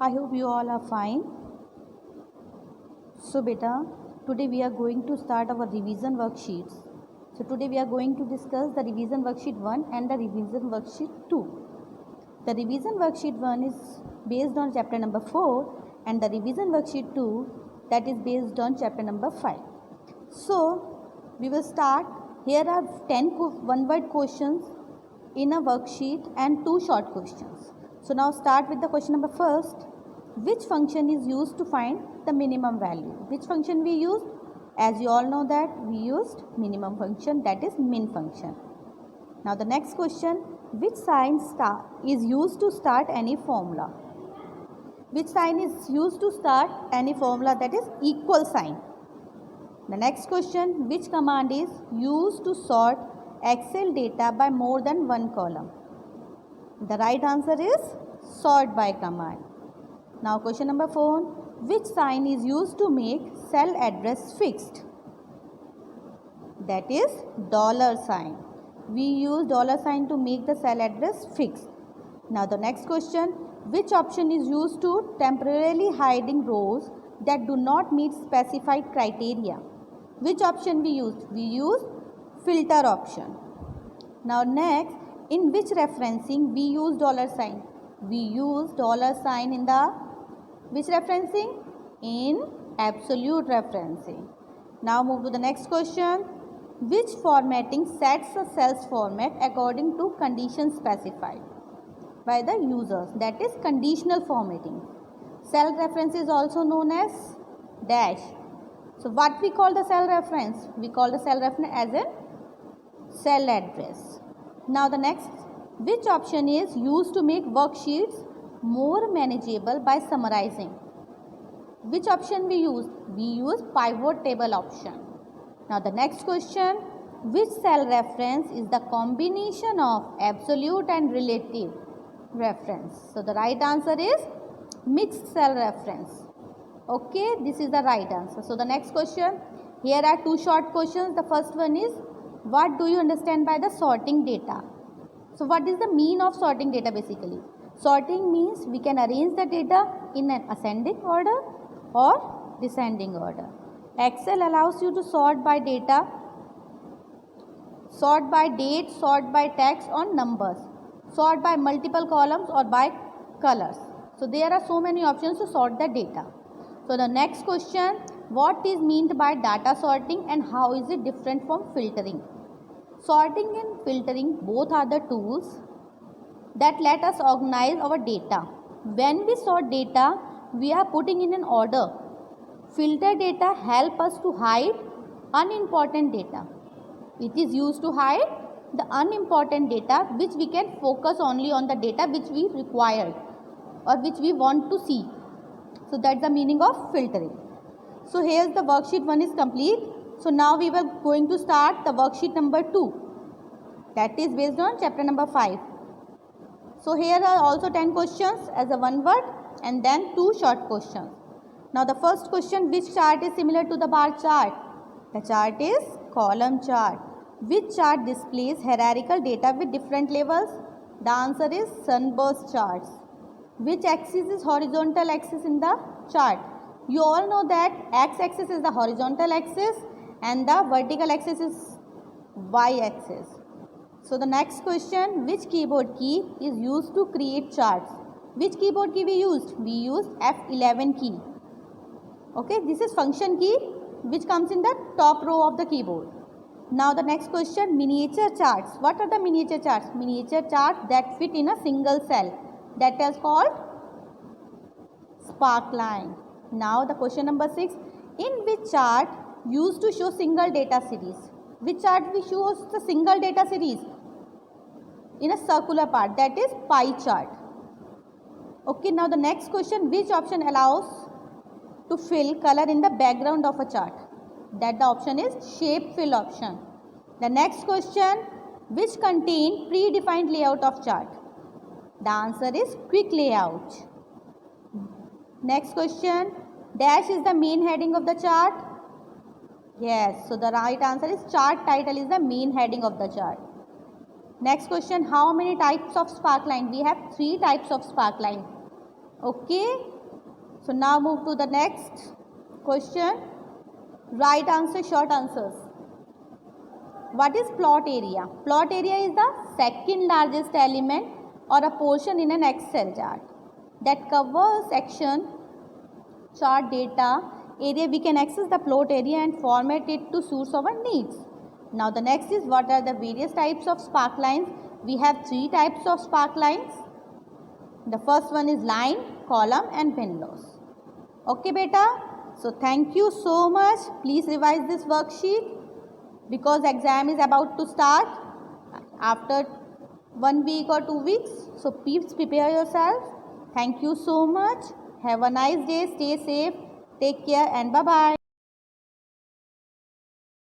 I hope you all are fine. So beta, today we are going to start our revision worksheets. So today we are going to discuss the revision worksheet 1 and the revision worksheet 2. The revision worksheet 1 is based on chapter number 4 and the revision worksheet 2 that is based on chapter number 5. So we will start. Here are 10 one-word questions in a worksheet and 2 short questions. So now start with the question number first. Which function is used to find the minimum value? Which function we used? As you all know that we used minimum function, that is min function. Now the next question, which sign is used to start any formula? Which sign is used to start any formula? That is equal sign. The next question, which command is used to sort Excel data by more than one column? The right answer is sort by command. Now question number 4, which sign is used to make cell address fixed? That is dollar sign. We use dollar sign to make the cell address fixed. Now the next question, which option is used to temporarily hiding rows that do not meet specified criteria? Which option we used? We used filter option. Now next, in which referencing we use dollar sign? We use dollar sign in the which referencing? In absolute referencing. Now move to the next question. Which formatting sets a cell's format according to conditions specified by the users? That is conditional formatting. Cell reference is also known as dash. So what we call the cell reference? We call the cell reference as a cell address. Now the next, which option is used to make worksheets more manageable by summarizing? Which option we use? We use pivot table option. Now the next question, which cell reference is the combination of absolute and relative reference? So the right answer is mixed cell reference. Okay, this is the right answer. So the next question, here are 2 short questions. The first one is, what do you understand by the sorting data? So what is the mean of sorting data basically? Sorting means we can arrange the data in an ascending order or descending order. Excel allows you to sort by data, sort by date, sort by text or numbers, sort by multiple columns or by colors. So there are so many options to sort the data. So the next question, what is meant by data sorting and how is it different from filtering? Sorting and filtering both are the tools that let us organize our data. When we sort data, we are putting in an order. Filter data help us to hide unimportant data. It is used to hide the unimportant data which we can focus only on the data which we require or which we want to see. So that's the meaning of filtering. So here's the worksheet 1 is complete. So now we were going to start the worksheet number 2. That is based on chapter number 5. So here are also 10 questions as a one word and then 2 short questions. Now the first question, which chart is similar to the bar chart? The chart is column chart. Which chart displays hierarchical data with different levels? The answer is sunburst charts. Which axis is horizontal axis in the chart? You all know that x-axis is the horizontal axis and the vertical axis is y-axis. So the next question, which keyboard key is used to create charts? Which keyboard key we used? We used F11 key. Okay, this is function key which comes in the top row of the keyboard. Now the next question, miniature charts. What are the miniature charts? Miniature charts that fit in a single cell. That is called sparkline. Now the question number 6, in which chart used to show single data series? Which chart we shows the single data series? In a circular part, that is pie chart. Okay, now the next question, which option allows to fill color in the background of a chart? That the option is shape fill option. The next question, which contain predefined layout of chart? The answer is quick layout. Next question, dash is the main heading of the chart. Yes, so the right answer is chart title is the main heading of the chart. Next question, how many types of sparkline? We have 3 types of sparkline. Okay, So now move to the next question. Right answer, short answers. What is plot area? Plot area is the second largest element or a portion in an Excel chart that covers section, chart data, area. We can access the plot area and format it to suit our needs. Now the next is, what are the various types of spark lines? We have three types of spark lines. The first one is line, column and windows. Okay beta. So thank you so much. Please revise this worksheet because exam is about to start after 1 week or 2 weeks. So please prepare yourself. Thank you so much. Have a nice day. Stay safe. Take care and bye-bye.